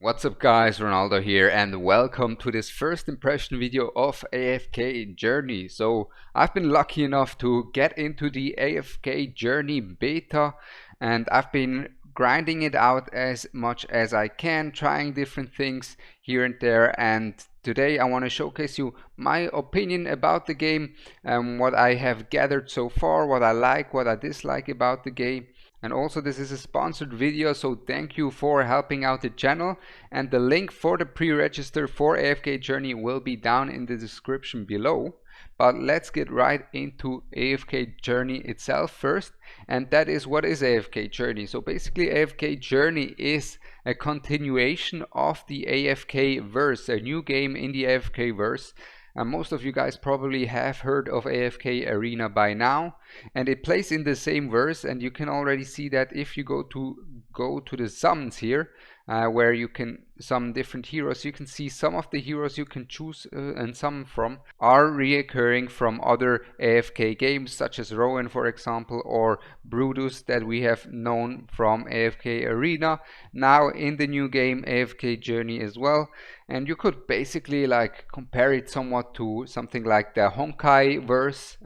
What's up guys, Ronaldo here and welcome to this first impression video of AFK Journey. So I've been lucky enough to get into the AFK Journey beta and I've been grinding it out as much as I can, trying different things here and there, and today I want to showcase you my opinion about the game, what I have gathered so far, what I like, what I dislike about the game. And also this is a sponsored video, so thank you for helping out the channel, and the link for the pre-register for AFK Journey will be down in the description below. But let's get right into AFK Journey itself first, and that is, what is AFK Journey? So basically AFK Journey is a continuation of the AFK verse, a new game in the AFK verse. Most of you guys probably have heard of AFK Arena by now, and it plays in the same verse, and you can already see that if you go to the summons here, where you can summon different heroes. You can see some of the heroes you can choose and summon from are reoccurring from other AFK games, such as Rowan for example, or Brutus that we have known from AFK Arena, now in the new game AFK Journey as well. And you could basically like compare it somewhat to something like the Honkai verse,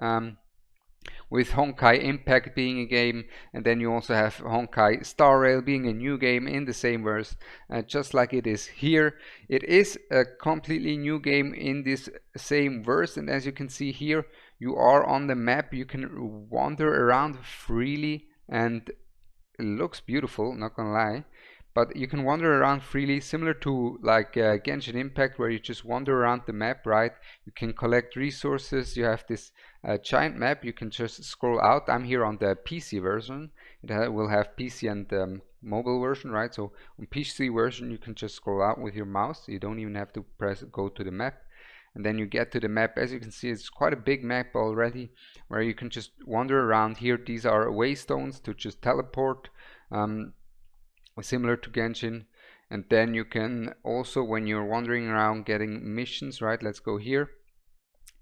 with Honkai Impact being a game, and then you also have Honkai Star Rail being a new game in the same verse, just like it is here. It is a completely new game in this same verse, and as you can see here, you are on the map. You can wander around freely, and it looks beautiful, not gonna lie. But you can wander around freely, similar to like Genshin Impact, where you just wander around the map, right? You can collect resources. You have this giant map. You can just scroll out. I'm here on the PC version. It will have PC and mobile version, right? So on PC version, you can just scroll out with your mouse. You don't even have to go to the map. And then you get to the map. As you can see, it's quite a big map already, where you can just wander around here. These are waystones to just teleport. Similar to Genshin. And then you can also, when you're wandering around, getting missions, right? Let's go here.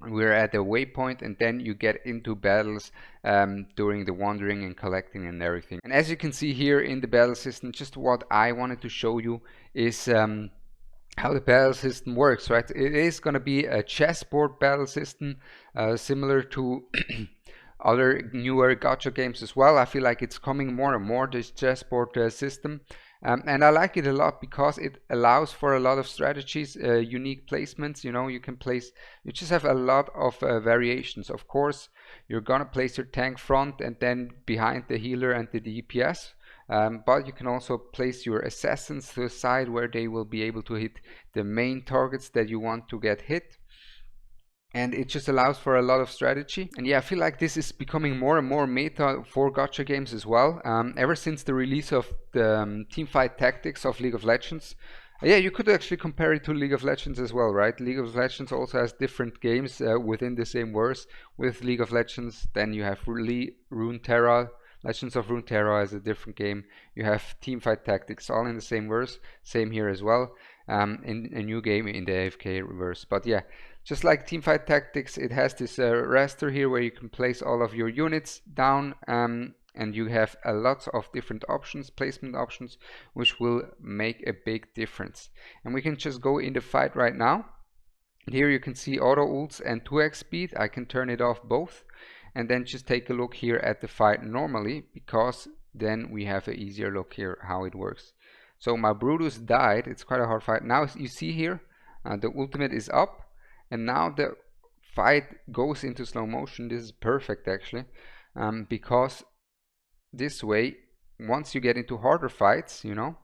We're at a waypoint, and then you get into battles during the wandering and collecting and everything. And as you can see here in the battle system, just what I wanted to show you is how the battle system works, right? It is going to be a chessboard battle system, similar to other newer gacha games as well. I feel like it's coming more and more, this chessboard system, and I like it a lot because it allows for a lot of strategies, unique placements. You know, you can place, you just have a lot of variations. Of course, you're gonna place your tank front and then behind the healer and the DPS, but you can also place your assassins to the side, where they will be able to hit the main targets that you want to get hit. And it just allows for a lot of strategy. And yeah, I feel like this is becoming more and more meta for gacha games as well. Ever since the release of the teamfight tactics of League of Legends. Yeah, you could actually compare it to League of Legends as well, right? League of Legends also has different games within the same verse. With League of Legends, then you have Runeterra. Legends of Runeterra is a different game. You have teamfight tactics, all in the same verse. Same here as well, in a new game in the AFK verse. But yeah, just like teamfight tactics, it has this raster here where you can place all of your units down, and you have a lot of different options, placement options, which will make a big difference. And we can just go in the fight right now. And here you can see auto ults and 2x speed. I can turn it off both, and then just take a look here at the fight normally, because then we have an easier look here how it works. So my Brutus died. It's quite a hard fight. Now you see here the ultimate is up, and now the fight goes into slow motion. This is perfect actually, because this way, once you get into harder fights, you know,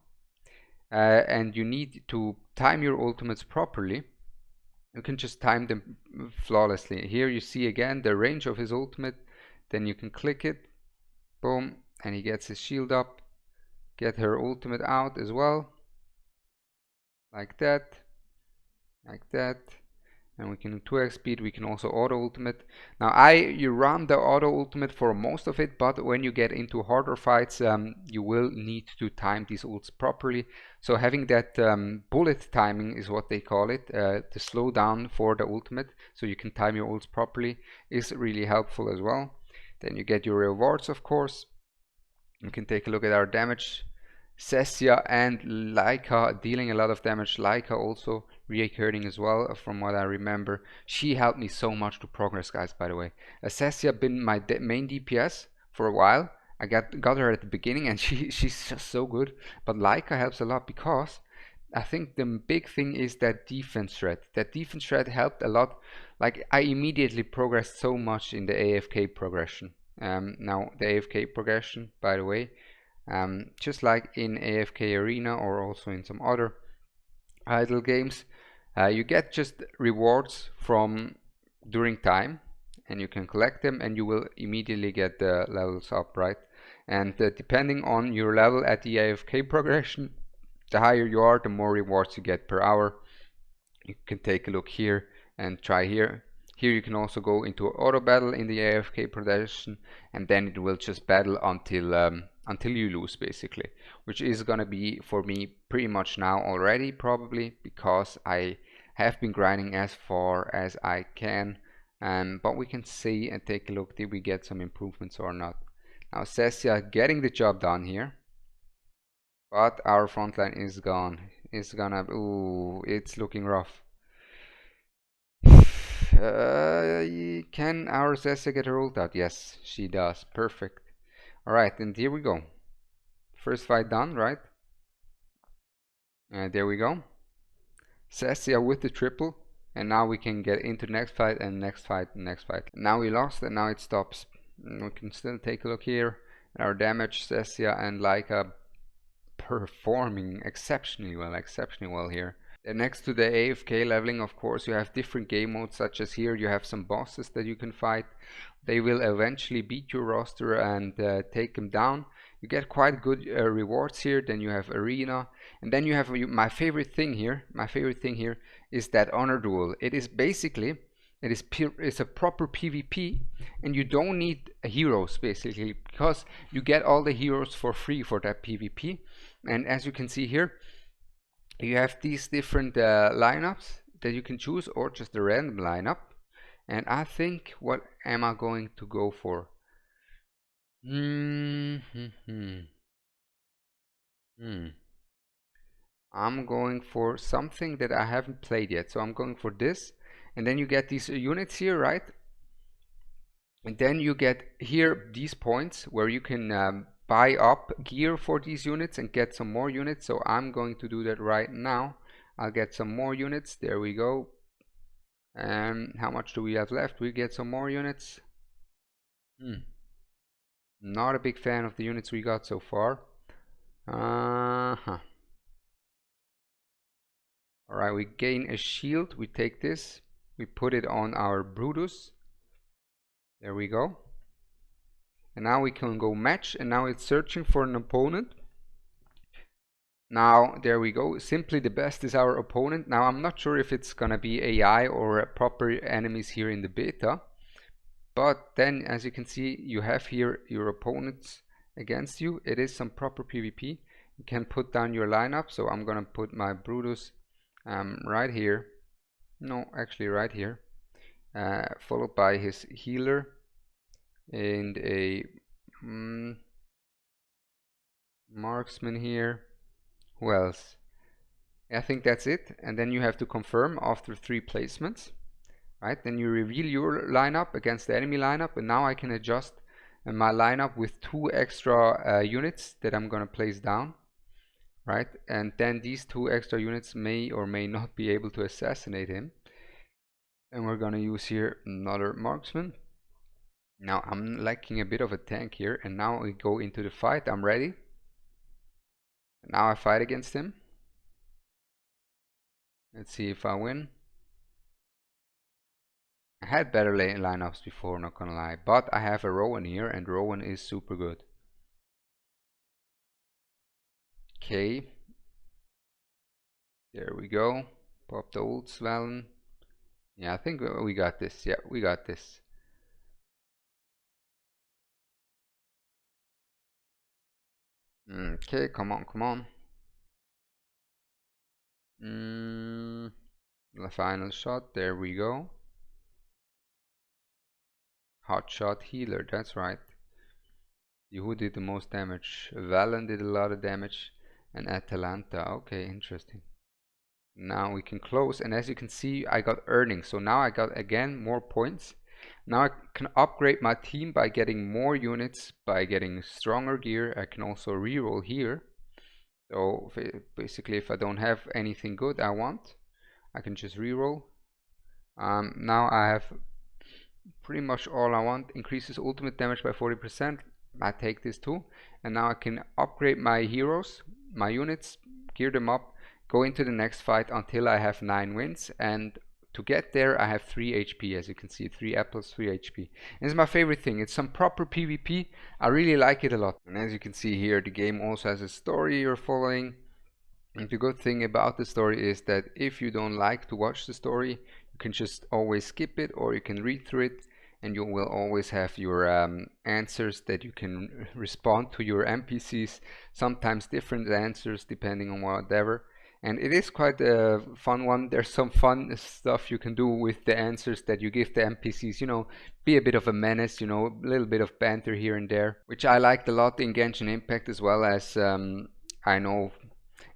and you need to time your ultimates properly, you can just time them flawlessly. Here you see again the range of his ultimate. Then you can click it, boom, and he gets his shield up. Get her ultimate out as well, like that, like that. And we can 2x speed. We can also auto ultimate. Now you run the auto ultimate for most of it, but when you get into harder fights, you will need to time these ults properly. So having that bullet timing is what they call it, the slowdown for the ultimate, so you can time your ults properly, is really helpful as well. Then you get your rewards, of course. You can take a look at our damage. Cessia and Laika dealing a lot of damage. Laika also reoccurring as well, from what I remember. She helped me so much to progress, guys, by the way. Cessia been my main DPS for a while. I got her at the beginning, and she's just so good. But Laika helps a lot because I think the big thing is that defense threat. That defense threat helped a lot. Like, I immediately progressed so much in the AFK progression. Now the AFK progression, by the way, just like in AFK Arena or also in some other idle games, you get just rewards from during time, and you can collect them, and you will immediately get the levels up, right? And depending on your level at the AFK progression, the higher you are, the more rewards you get per hour. You can take a look here and try here. Here you can also go into auto battle in the AFK progression, and then it will just battle until you lose, basically, which is gonna be for me pretty much now already, probably because I have been grinding as far as I can. But we can see and take a look, did we get some improvements or not. Now Cessia getting the job done here, but our front line is gone. It's gonna, ooh, it's looking rough. Can our Cessia get her ult out? Yes, she does. Perfect. Alright, and here we go. First fight done, right? There we go. Cessia with the triple. And now we can get into next fight and next fight and next fight. Now we lost and now it stops. We can still take a look here. Our damage, Cessia and Laika performing exceptionally well here. And next to the AFK leveling, of course, you have different game modes, such as here you have some bosses that you can fight. They will eventually beat your roster and take them down. You get quite good rewards here. Then you have arena, and then you have my favorite thing here. My favorite thing here is that honor duel. It is basically, it's a proper PvP, and you don't need heroes basically, because you get all the heroes for free for that PvP. And as you can see here, you have these different lineups that you can choose, or just a random lineup. And I think, what am I going to go for? I'm going for something that I haven't played yet, so I'm going for this. And then you get these units here, right? And then you get here these points where you can buy up gear for these units and get some more units. So I'm going to do that right now. I'll get some more units. There we go. And how much do we have left? We get some more units. Not a big fan of the units we got so far. Alright, we gain a shield. We take this. We put it on our Brutus. There we go. And now we can go match, and now it's searching for an opponent. Now there we go. Simply the best is our opponent. Now I'm not sure if it's gonna be AI or proper enemies here in the beta, but then as you can see, you have here your opponents against you. It is some proper PvP. You can put down your lineup. So I'm gonna put my Brutus right here. No, actually right here, followed by his healer and a marksman here. Who else? I think that's it. And then you have to confirm after 3 placements, right? Then you reveal your lineup against the enemy lineup, and now I can adjust my lineup with 2 extra units that I'm gonna place down, right? And then these 2 extra units may or may not be able to assassinate him. And we're gonna use here another marksman. Now I'm lacking a bit of a tank here, and now we go into the fight. I'm ready. Now I fight against him. Let's see if I win. I had better lineups before, not gonna lie, but I have a Rowan here, and Rowan is super good. Okay, there we go. Pop the ult, Svalen. Yeah, I think we got this. Yeah, we got this. Okay, come on, come on. The final shot, there we go. Hot shot healer, that's right. Who did the most damage? Valen did a lot of damage. and Atalanta. Okay, interesting. Now we can close, and as you can see, I got earnings. So now I got again more points. Now I can upgrade my team by getting more units, by getting stronger gear. I can also reroll here. So basically, if I don't have anything good I want, I can just reroll. Now I have pretty much all I want. Increases ultimate damage by 40%. I take this too. And now I can upgrade my heroes, my units, gear them up, go into the next fight until I have 9 wins. And to get there I have 3 HP, as you can see, 3 apples, 3 HP. And it's my favorite thing. It's some proper PvP. I really like it a lot. And as you can see here, the game also has a story you're following. And the good thing about the story is that if you don't like to watch the story, you can just always skip it, or you can read through it, and you will always have your answers that you can respond to your NPCs, sometimes different answers depending on whatever. And it is quite a fun one. There's some fun stuff you can do with the answers that you give the NPCs, you know, be a bit of a menace, you know, a little bit of banter here and there, which I liked a lot in Genshin Impact, as well as I know,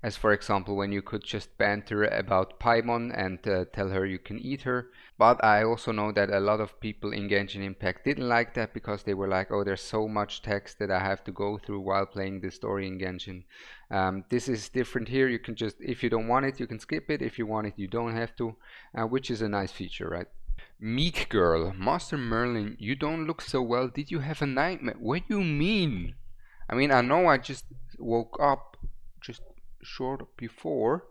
as for example, when you could just banter about Paimon and tell her you can eat her. But I also know that a lot of people in Genshin Impact didn't like that, because they were like, oh, there's so much text that I have to go through while playing the story in Genshin. This is different here. You can just, if you don't want it, you can skip it. If you want it, you don't have to, which is a nice feature, right? Meek Girl, Master Merlin, you don't look so well. Did you have a nightmare? What do you mean? I mean, I know I just woke up just short before,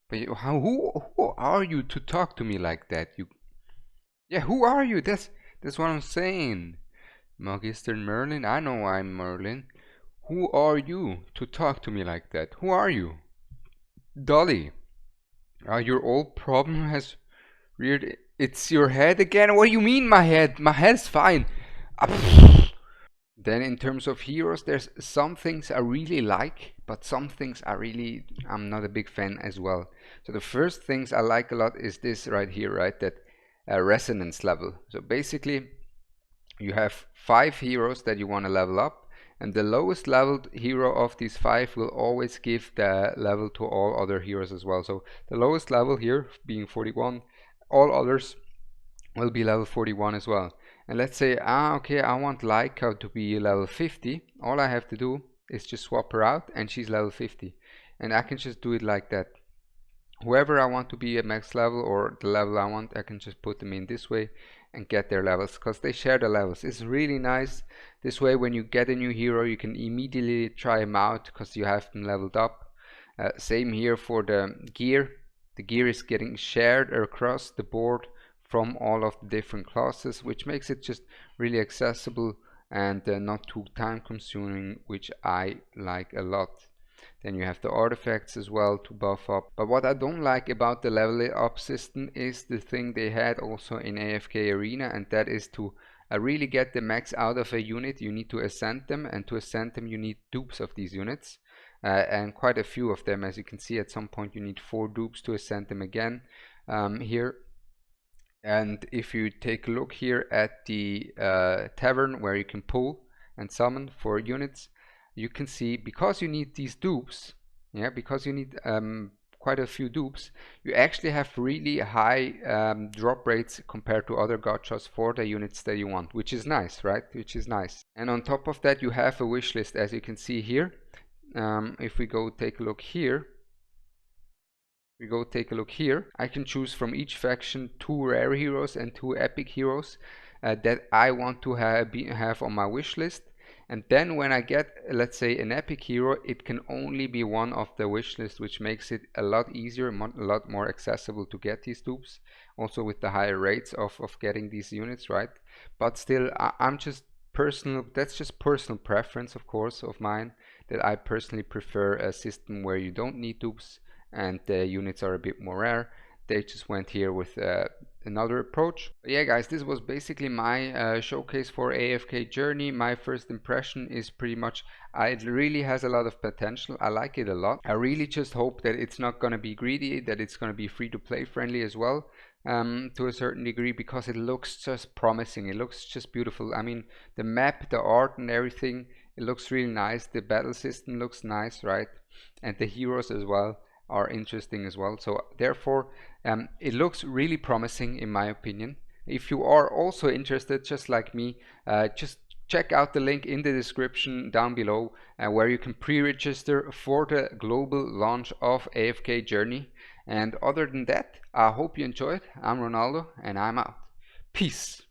but who are you to talk to me like that? Yeah, who are you? That's what I'm saying. Magister Merlin, I know I'm Merlin. Who are you to talk to me like that? Who are you? Dolly, your old problem has reared it's your head again? What do you mean my head? My head's fine. Then in terms of heroes, there's some things I really like, but some things I'm not a big fan as well. So the first things I like a lot is this right here, right? That resonance level. So basically you have 5 heroes that you want to level up, and the lowest leveled hero of these 5 will always give the level to all other heroes as well. So the lowest level here being 41, all others will be level 41 as well. And let's say, okay, I want Laika to be level 50. All I have to do is just swap her out and she's level 50. And I can just do it like that. Whoever I want to be at max level, or the level I want, I can just put them in this way and get their levels, because they share the levels. It's really nice. This way, when you get a new hero, you can immediately try him out because you have them leveled up. Same here for the gear. The gear is getting shared across the board from all of the different classes, which makes it just really accessible and not too time consuming, which I like a lot. Then you have the artifacts as well to buff up. But what I don't like about the level up system is the thing they had also in AFK Arena, and that is to really get the max out of a unit, you need to ascend them, and to ascend them you need dupes of these units. And quite a few of them, as you can see. At some point you need 4 dupes to ascend them again here. And if you take a look here at the tavern where you can pull and summon for units, you can see, because you need these dupes, yeah, because you need quite a few dupes, you actually have really high drop rates compared to other gachas for the units that you want, which is nice, right? Which is nice. And on top of that, you have a wish list, as you can see here. If we go take a look here, I can choose from each faction 2 rare heroes and 2 epic heroes that I want to have on my wish list. And then when I get, let's say, an epic hero, it can only be one of the wish list, which makes it a lot easier, a lot more accessible to get these dupes, also with the higher rates of getting these units, right? But still, I'm just personal, that's just personal preference, of course, of mine, that I personally prefer a system where you don't need dupes and the units are a bit more rare. They just went here with another approach. But yeah, guys, this was basically my showcase for AFK Journey. My first impression is pretty much, it really has a lot of potential. I like it a lot. I really just hope that it's not going to be greedy, that it's going to be free to play friendly as well, to a certain degree, because it looks just promising. It looks just beautiful. I mean, the map, the art and everything It looks really nice. The battle system looks nice, right? And the heroes as well are interesting as well. So therefore, it looks really promising in my opinion. If you are also interested, just like me, just check out the link in the description down below where you can pre-register for the global launch of AFK Journey. And other than that, I hope you enjoyed. I'm Ronaldo and I'm out. Peace.